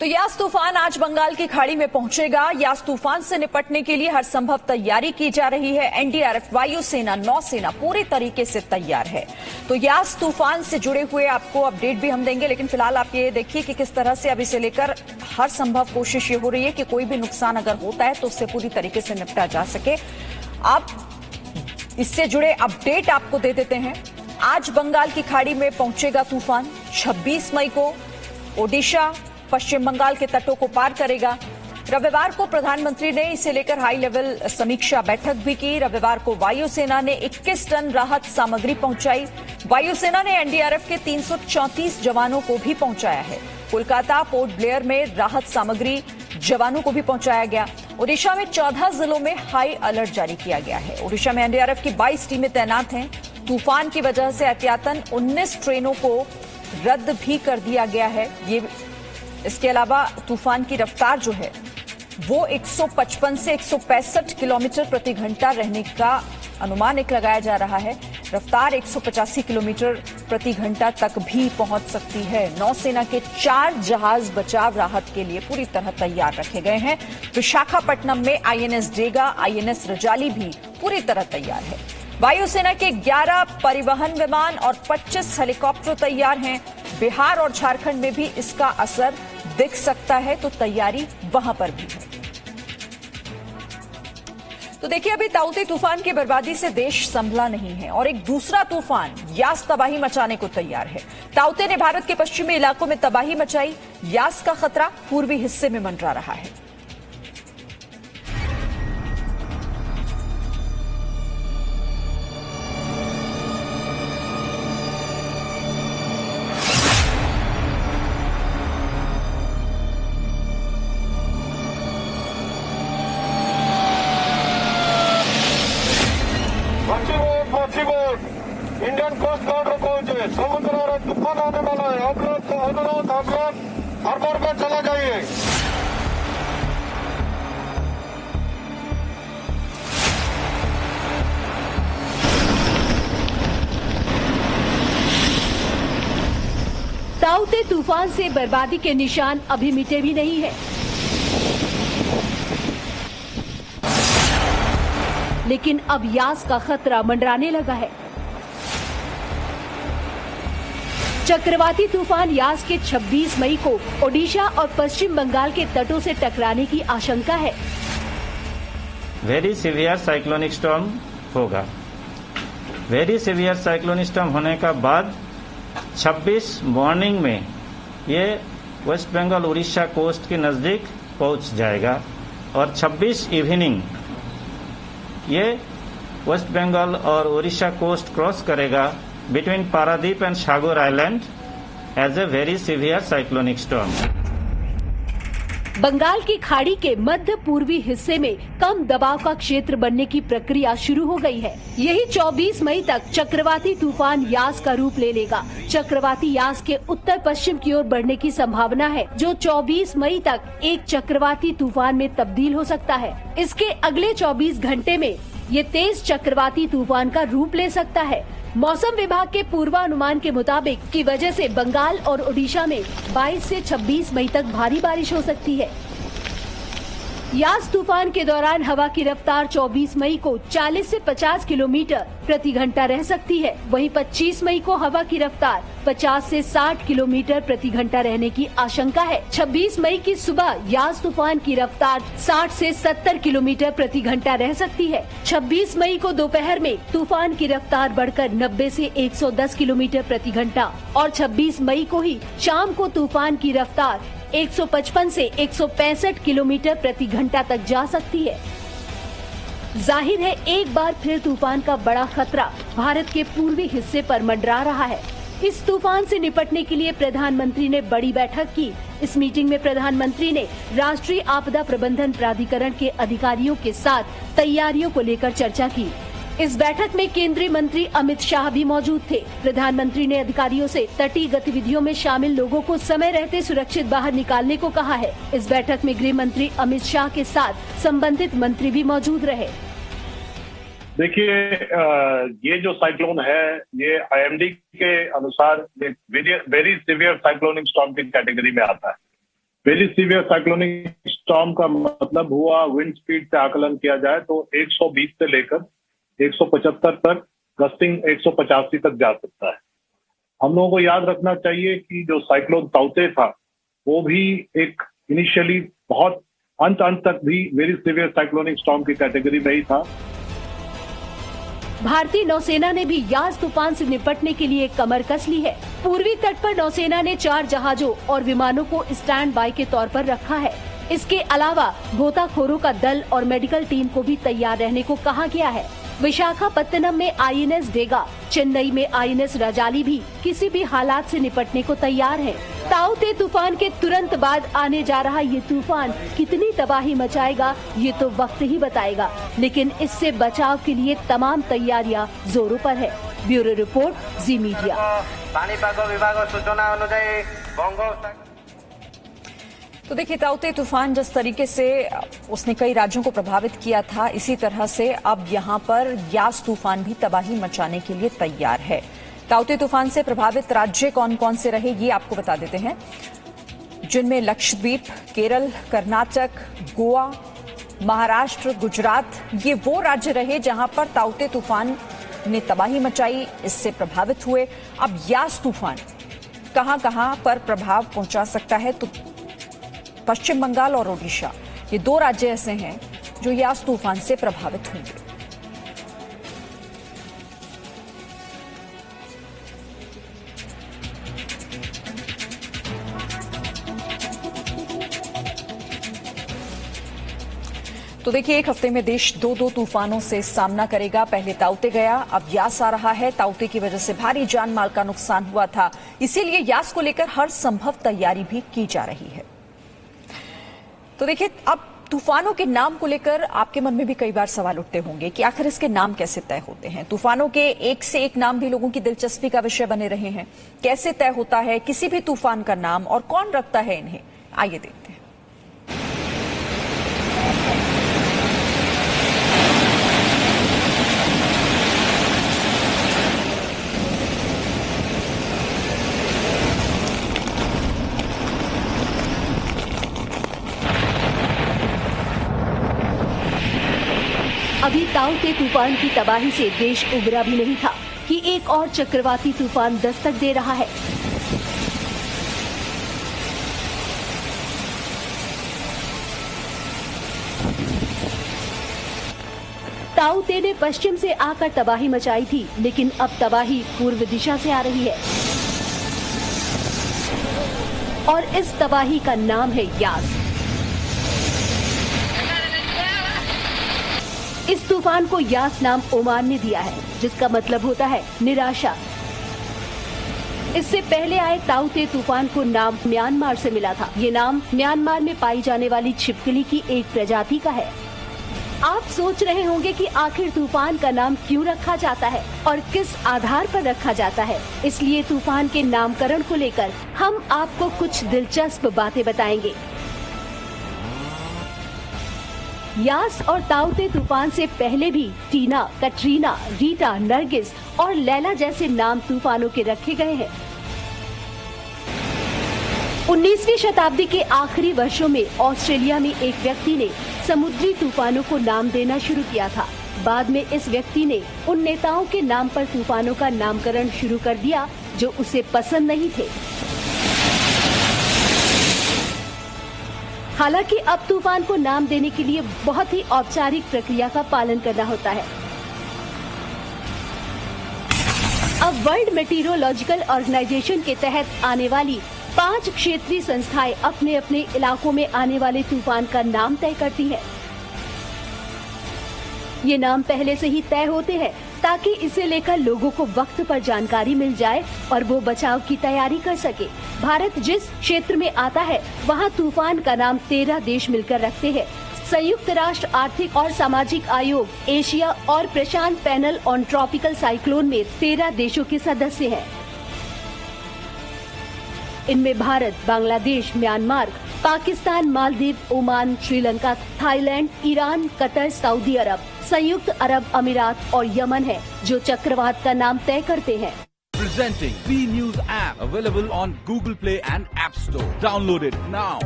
तो यास तूफान आज बंगाल की खाड़ी में पहुंचेगा। यास तूफान से निपटने के लिए हर संभव तैयारी की जा रही है। एनडीआरएफ, वायुसेना, नौसेना पूरी तरीके से तैयार है। तो यास तूफान से जुड़े हुए आपको अपडेट भी हम देंगे, लेकिन फिलहाल आप ये देखिए कि किस तरह से अब इसे लेकर हर संभव कोशिश ये हो रही है कि कोई भी नुकसान अगर होता है तो उससे पूरी तरीके से निपटा जा सके। अब इससे जुड़े अपडेट आपको दे देते हैं। आज बंगाल की खाड़ी में पहुंचेगा तूफान। 26 मई को ओडिशा, पश्चिम बंगाल के तटों को पार करेगा। रविवार को प्रधानमंत्री ने इसे लेकर हाई लेवल समीक्षा बैठक भी की। रविवार को वायुसेना ने 21 टन राहत सामग्री पहुंचाई। वायुसेना ने एनडीआरएफ के 334 जवानों को भी पहुंचाया है। कोलकाता, पोर्ट ब्लेयर में राहत सामग्री जवानों को भी पहुंचाया गया। ओडिशा में 14 जिलों में हाई अलर्ट जारी किया गया है। ओडिशा में एनडीआरएफ की 22 टीमें तैनात हैं। तूफान की वजह से एहतियातन 19 ट्रेनों को रद्द भी कर दिया गया है। इसके अलावा तूफान की रफ्तार जो है वो 155 से 165 किलोमीटर प्रति घंटा रहने का अनुमान लगाया जा रहा है। रफ्तार 185 किलोमीटर प्रति घंटा तक भी पहुंच सकती है। नौसेना के 4 जहाज बचाव राहत के लिए पूरी तरह तैयार रखे गए हैं। विशाखापट्टनम में आईएनएस डेगा, आईएनएस रजाली भी पूरी तरह तैयार है। वायुसेना के 11 परिवहन विमान और 25 हेलीकॉप्टर तैयार हैं। बिहार और झारखंड में भी इसका असर दिख सकता है, तो तैयारी वहां पर भी है। तो देखिए, अभी ताउते तूफान की बर्बादी से देश संभला नहीं है और एक दूसरा तूफान यास तबाही मचाने को तैयार है। ताउते ने भारत के पश्चिमी इलाकों में तबाही मचाई। यास का खतरा पूर्वी हिस्से में मंडरा रहा है। इंडियन कोस्ट गार्ड को समुद्र और तूफान आने वाला है। अनुरोध आप लोग हार्बर में चला जाइए। ताउते तूफान से बर्बादी के निशान अभी मिटे भी नहीं है, लेकिन अब यास का खतरा मंडराने लगा है। चक्रवाती तूफान यास के 26 मई को ओडिशा और पश्चिम बंगाल के तटों से टकराने की आशंका है। वेरी सीवियर साइक्लोनिक स्टॉर्म होगा। वेरी सीवियर साइक्लोनिक स्टॉर्म होने का बाद 26 मॉर्निंग में ये वेस्ट बंगाल उड़ीसा कोस्ट के नजदीक पहुंच जाएगा और 26 इवनिंग ये वेस्ट बंगाल और उड़ीसा कोस्ट क्रॉस करेगा between Paradip and Sagar Island as a very severe cyclonic storm. Bengal की खाड़ी के मध्य पूर्वी हिस्से में कम दबाव का क्षेत्र बनने की प्रक्रिया शुरू हो गई है। यही 24 मई तक चक्रवाती तूफान यास का रूप ले लेगा। चक्रवाती यास के उत्तर पश्चिम की ओर बढ़ने की संभावना है, जो 24 मई तक एक चक्रवाती तूफान में तब्दील हो सकता है। इसके अगले 24 घंटे में ये तेज चक्रवाती तूफान का रूप ले सकता है। मौसम विभाग के पूर्वानुमान के मुताबिक की वजह से बंगाल और ओडिशा में 22 से 26 मई तक भारी बारिश हो सकती है। यास तूफान के दौरान हवा की रफ्तार 24 मई को 40 से 50 किलोमीटर प्रति घंटा रह सकती है। वहीं 25 मई को हवा की रफ्तार 50 से 60 किलोमीटर प्रति घंटा रहने की आशंका है। 26 मई की सुबह यास तूफान की रफ्तार 60 से 70 किलोमीटर प्रति घंटा रह सकती है। 26 मई को दोपहर में तूफान की रफ्तार बढ़कर 90 से 110 किलोमीटर प्रति घंटा और 26 मई को ही शाम को तूफान की रफ्तार 155 से 165 किलोमीटर प्रति घंटा तक जा सकती है। जाहिर है, एक बार फिर तूफान का बड़ा खतरा भारत के पूर्वी हिस्से पर मंडरा रहा है। इस तूफान से निपटने के लिए प्रधानमंत्री ने बड़ी बैठक की। इस मीटिंग में प्रधानमंत्री ने राष्ट्रीय आपदा प्रबंधन प्राधिकरण के अधिकारियों के साथ तैयारियों को लेकर चर्चा की। इस बैठक में केंद्रीय मंत्री अमित शाह भी मौजूद थे। प्रधानमंत्री ने अधिकारियों से तटीय गतिविधियों में शामिल लोगों को समय रहते सुरक्षित बाहर निकालने को कहा है। इस बैठक में गृह मंत्री अमित शाह के साथ संबंधित मंत्री भी मौजूद रहे। देखिए, ये जो साइक्लोन है ये आईएमडी के अनुसार वेरी सीवियर साइक्लोनिक स्टॉर्म की कैटेगरी में आता है। वेरी सीवियर साइक्लोनिक स्टॉर्म का मतलब हुआ विंड स्पीड से आकलन किया जाए तो 120 से लेकर 175 तक, गस्टिंग 185 तक जा सकता है। हम लोगों को याद रखना चाहिए कि जो साइक्लोन ताउते था वो भी एक इनिशियली बहुत अंत तक भी वेरी सीवियर साइक्लोनिक स्टॉर्म की कैटेगरी में ही था। भारतीय नौसेना ने भी यास तूफान से निपटने के लिए कमर कस ली है। पूर्वी तट पर नौसेना ने 4 जहाजों और विमानों को स्टैंड बाय के तौर पर रखा है। इसके अलावा गोताखोरों का दल और मेडिकल टीम को भी तैयार रहने को कहा गया है। विशाखापत्तनम में INS डेगा, चेन्नई में INS राजाली भी किसी भी हालात से निपटने को तैयार है। ताउते तूफान के तुरंत बाद आने जा रहा ये तूफान कितनी तबाही मचाएगा ये तो वक्त ही बताएगा, लेकिन इससे बचाव के लिए तमाम तैयारियां जोरों पर है। ब्यूरो रिपोर्ट, जी मीडिया। पाणीपाग विभाग सूचना अनुसार तो देखिए, ताउते तूफान जिस तरीके से उसने कई राज्यों को प्रभावित किया था, इसी तरह से अब यहां पर यास तूफान भी तबाही मचाने के लिए तैयार है। ताउते तूफान से प्रभावित राज्य कौन कौन से रहे ये आपको बता देते हैं, जिनमें लक्षद्वीप, केरल, कर्नाटक, गोवा, महाराष्ट्र, गुजरात, ये वो राज्य रहे जहां पर ताउते तूफान ने तबाही मचाई, इससे प्रभावित हुए। अब यास तूफान कहां कहां पर प्रभाव पहुंचा सकता है, तो पश्चिम बंगाल और ओडिशा, ये 2 राज्य ऐसे हैं जो यास तूफान से प्रभावित होंगे। तो देखिए, एक हफ्ते में देश 2 तूफानों से सामना करेगा। पहले ताउते गया, अब यास आ रहा है। ताउते की वजह से भारी जान माल का नुकसान हुआ था, इसीलिए यास को लेकर हर संभव तैयारी भी की जा रही है। तो देखिए, अब तूफानों के नाम को लेकर आपके मन में भी कई बार सवाल उठते होंगे कि आखिर इसके नाम कैसे तय होते हैं। तूफानों के एक से एक नाम भी लोगों की दिलचस्पी का विषय बने रहे हैं। कैसे तय होता है किसी भी तूफान का नाम और कौन रखता है इन्हें, आइए देखते हैं। अभी ताउते तूफान की तबाही से देश उबरा भी नहीं था कि एक और चक्रवाती तूफान दस्तक दे रहा है। ताउते ने पश्चिम से आकर तबाही मचाई थी, लेकिन अब तबाही पूर्व दिशा से आ रही है और इस तबाही का नाम है यास। इस तूफान को यास नाम ओमान ने दिया है, जिसका मतलब होता है निराशा। इससे पहले आए ताउते तूफान को नाम म्यांमार से मिला था। ये नाम म्यांमार में पाई जाने वाली छिपकली की एक प्रजाति का है। आप सोच रहे होंगे कि आखिर तूफान का नाम क्यों रखा जाता है और किस आधार पर रखा जाता है। इसलिए तूफान के नामकरण को लेकर हम आपको कुछ दिलचस्प बातें बताएंगे। यास और ताउते तूफान से पहले भी टीना, कटरीना, रीटा, नरगिस और लैला जैसे नाम तूफानों के रखे गए हैं। 19वीं शताब्दी के आखिरी वर्षों में ऑस्ट्रेलिया में एक व्यक्ति ने समुद्री तूफानों को नाम देना शुरू किया था। बाद में इस व्यक्ति ने उन नेताओं के नाम पर तूफानों का नामकरण शुरू कर दिया जो उसे पसंद नहीं थे। हालांकि अब तूफान को नाम देने के लिए बहुत ही औपचारिक प्रक्रिया का पालन करना होता है। अब वर्ल्ड मेटीरियोलॉजिकल ऑर्गेनाइजेशन के तहत आने वाली 5 क्षेत्रीय संस्थाएं अपने अपने इलाकों में आने वाले तूफान का नाम तय करती हैं। ये नाम पहले से ही तय होते हैं ताकि इसे लेकर लोगों को वक्त पर जानकारी मिल जाए और वो बचाव की तैयारी कर सके। भारत जिस क्षेत्र में आता है वहाँ तूफान का नाम 13 देश मिलकर रखते हैं। संयुक्त राष्ट्र आर्थिक और सामाजिक आयोग, एशिया और प्रशांत पैनल ऑन ट्रॉपिकल साइक्लोन में 13 देशों के सदस्य हैं। इनमें Bharat, Bangladesh, Myanmar, Pakistan, Maldives, Oman, Sri Lanka, Thailand, Iran, Qatar, Saudi Arab, संयुक्त अरब अमीरात और यमन है जो चक्रवात का नाम तय करते हैं। Presenting B News app available on Google Play and App Store. Download it now.